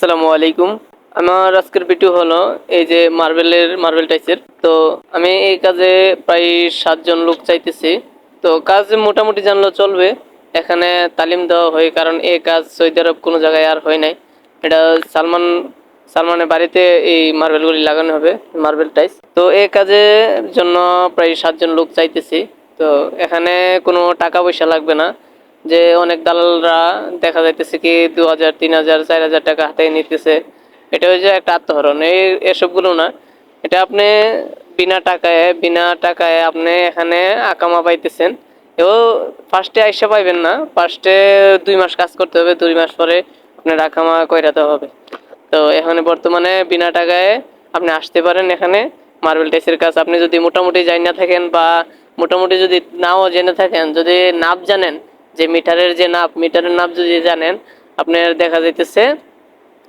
আসসালামু আলাইকুম। আমার আজকের ভিডিও হলো এই যে মার্বেল টাইসের। তো আমি এই কাজে প্রায় 7 জন লোক চাইতেছি। তো কাজ মোটামুটি জানলেও চলবে। এখানে তালিম দেওয়া হয়, কারণ এই কাজ সৌদি আরব কোনো জায়গায় আর হয় নাই। এটা সালমানের বাড়িতে এই মার্বেলগুলি লাগানো হবে, মার্বেল টাইস। তো এই কাজের জন্য প্রায় 7 জন লোক চাইতেছি। তো এখানে কোনো টাকা পয়সা লাগবে না। যে অনেক দালালরা দেখা যাইতেছে কি 2,000, 3,000, 4,000 টাকা হাতে নিতেছে। এটা হচ্ছে একটা আত্মহরণ। এসবগুলো না, এটা আপনি বিনা টাকায় আপনি এখানে আকামা পাইতেছেন। এও ফার্স্টে আইসা পাইবেন না, ফার্স্টে 2 মাস কাজ করতে হবে, 2 মাস পরে আপনার আকামা কইরাতে হবে। তো এখানে বর্তমানে বিনা টাকায় আপনি আসতে পারেন। এখানে মার্বেল টাইসের কাজ আপনি যদি মোটামুটি জানি না থাকেন, বা মোটামুটি যদি নাও জেনে থাকেন, যদি নাপ জানেন, যে মিটারের নাপ যদি জানেন, আপনার দেখা যাইতেছে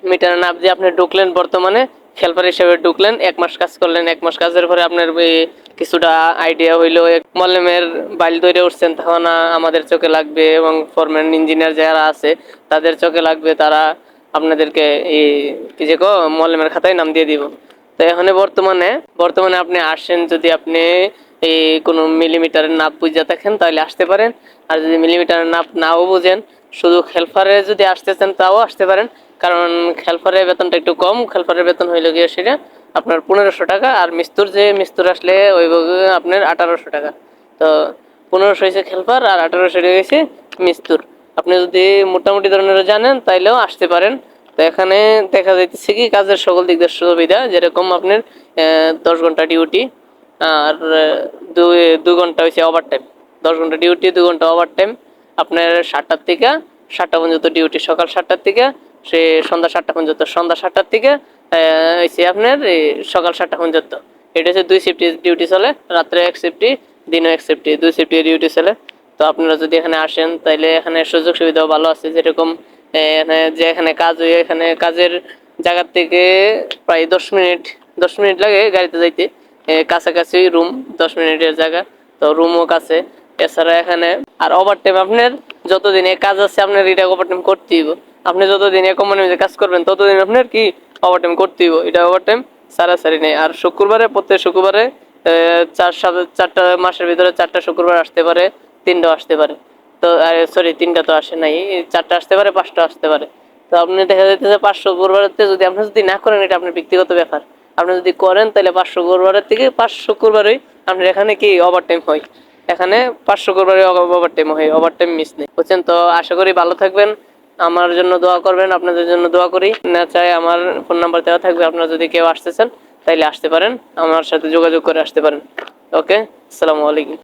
মিটারের নাপ দিয়ে আপনি ঢুকলেন, বর্তমানে হেল্পার হিসেবে ঢুকলেন, 1 মাস কাজ করলেন। 1 মাস কাজের পরে আপনার কিছুটা আইডিয়া হইলো, মলমের বাইল ধরে উঠছেন, তখন আমাদের চোখে লাগবে এবং ফরম্যান ইঞ্জিনিয়ার যারা আছে তাদের চোখে লাগবে। তারা আপনাদেরকে এই কি যে মলমের খাতায় নাম দিয়ে দিব। তো এখানে বর্তমানে আপনি আসেন, যদি আপনি এই কোনো মিলিমিটারের নাপ বুঝে থাকেন তাহলে আসতে পারেন। আর যদি মিলিমিটারের নাপ নাও বুঝেন, শুধু হেল্পারে যদি আসতেছেন তাও আসতে পারেন। কারণ হেল্পারের বেতনটা একটু কম। হেল্পারের বেতন হইল গিয়ে সেটা আপনার 1500 টাকা, আর মিস্তুর আসলে ওই আপনার 1800 টাকা। তো 1500 হয়েছে হেল্পার, আর 1800 হয়েছে মিস্তুর। আপনি যদি মোটামুটি ধরনের জানেন তাইলেও আসতে পারেন। তো এখানে দেখা যাইতেছে কি কাজের সকল দিক দিয়ে সুবিধা, যেরকম আপনার 10 ঘন্টা ডিউটি, আর 2 ঘন্টা হয়েছে ওভার টাইম। 10 ঘন্টা ডিউটি, 2 ঘন্টা ওভার টাইম। আপনার 7টার থেকে 7টা পর্যন্ত ডিউটি, সকাল 7টার থেকে সে সন্ধ্যা 7টা পর্যন্ত, সন্ধ্যা 7টার থেকে হয়েছে আপনার সকাল 7টা পর্যন্ত। এটা হচ্ছে 2 শিফট ডিউটি চলে, রাত্রে 1 শিফটি, দিনে 1 শিফটি, 2 শিফটি ডিউটি চলে। তো আপনারা যদি এখানে আসেন তাইলে এখানে সুযোগ সুবিধাও ভালো আছে। যেরকম এখানে কাজ হয়, এখানে কাজের জায়গার থেকে প্রায় 10 মিনিট লাগে গাড়িতে যাইতে। কাছাকাছি রুম, 10 মিনিটের জায়গা। তো রুমও কাছে। এছাড়া এখানে আর ওভার টাইম আপনার যতদিন কাজ আছে আপনার এটা ওভার টাইম করতেই হবে। আপনি যতদিন কোম্পানিতে কাজ করবেন ততদিন আপনার কি ওভার টাইম করতেই হবে। এটা ওভার টাইম সারাসারি নেই। আর প্রত্যেক শুক্রবারে 4 মাসের ভিতরে 4টা শুক্রবার আসতে পারে, 3টাও আসতে পারে। তো সরি, 3টা তো আসে নাই, 4টা আসতে পারে, 5টা আসতে পারে। তো আপনি দেখা যাইতেছে 5 শুক্রবারেতে যদি আপনি যদি না করেন, এটা আপনার ব্যক্তিগত ব্যাপার। আপনি যদি করেন তাহলে 5 শুক্রবারের থেকে 5 শুক্রবারই আপনার এখানে কি ওভার টাইম হয়। এখানে 5 শুক্রবারে ওভার টাইম হয়, ওভার টাইম মিস নেই, বুঝছেন? তো আশা করি ভালো থাকবেন। আমার জন্য দোয়া করবেন, আপনাদের জন্য দোয়া করি। না চাই আমার ফোন নাম্বার দেওয়া থাকবে, আপনারা যদি কেউ আসতেছেন তাইলে আসতে পারেন, আমার সাথে যোগাযোগ করে আসতে পারেন। ওকে, আসসালামু আলাইকুম।